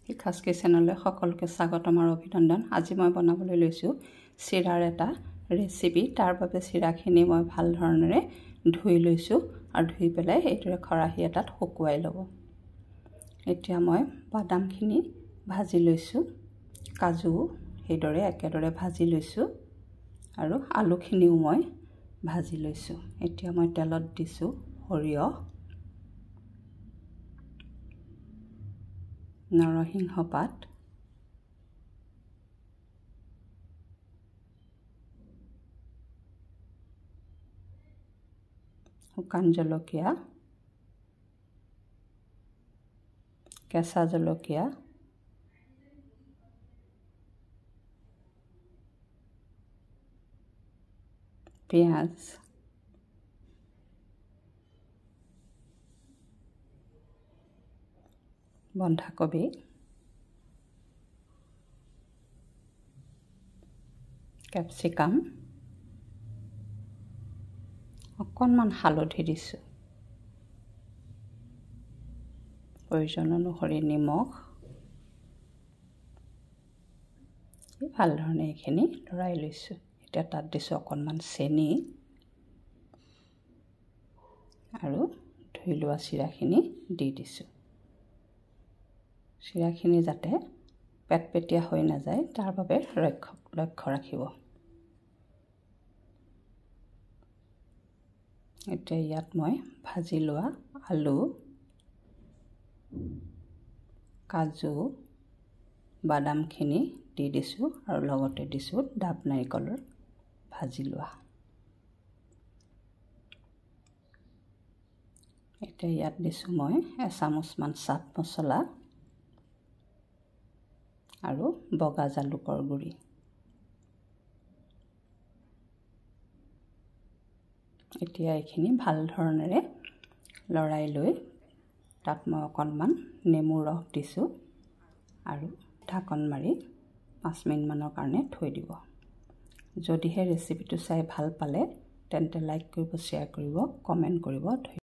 শিখাছ কিচেনলৈ সকলোকে স্বাগতম আৰু অভিনন্দন। আজি মই বনাবলৈ লৈছোঁ চিৰাৰ এটা ৰেচিপি। তাৰ বাবে চিৰাখিনি মই ভাল ধৰণেৰে ধুই লৈছোঁ আৰু ধুই পেলাই এইদৰে খৰাহি এটাত শুকুৱাই ল'ব। এতিয়া মই বাদামখিনি ভাজি লৈছোঁ, কাজু সেইদৰে একেদৰে ভাজি লৈছোঁ আৰু আলুখিনিও মই ভাজি লৈছোঁ। এতিয়া মই তেলত দিছোঁ সৰিয়হ, নৰসিংহ পাত, শুকান জলকীয়া, কেঁচা জলকীয়া, পিঁয়াজ, বন্ধাকবি, কেপচিকাম, অকণমান হালধি দিছোঁ, প্ৰয়োজন অনুসৰি নিমখ, ভাল ধৰণে এইখিনি লৰাই লৈছোঁ। এতিয়া তাত দিছোঁ অকণমান চেনি আৰু ধুই লোৱা চিৰাখিনি দি দিছোঁ। চিৰাখিনি যাতে পেটপেটীয়া হৈ নাযায় তাৰ বাবে লক্ষ্য ৰাখিব। এতিয়া ইয়াত মই ভাজি লোৱা আলু, কাজু, বাদামখিনি দি দিছোঁ আৰু লগতে দিছোঁ ডাব নাৰিকলৰ ভাজি লোৱা। এতিয়া ইয়াত দিছোঁ মই এচামুচমান চাট মছলা আৰু বগা জালুকৰ গুড়ি। এতিয়া এইখিনি ভাল ধৰণেৰে লৰাই লৈ তাত মই অকণমান নেমু ৰস দিছোঁ আৰু ঢাকন মাৰি 5 মিনিটমানৰ কাৰণে থৈ দিব। যদিহে ৰেচিপিটো চাই ভাল পালে তেন্তে লাইক কৰিব, শ্বেয়াৰ কৰিব, কমেণ্ট কৰিব।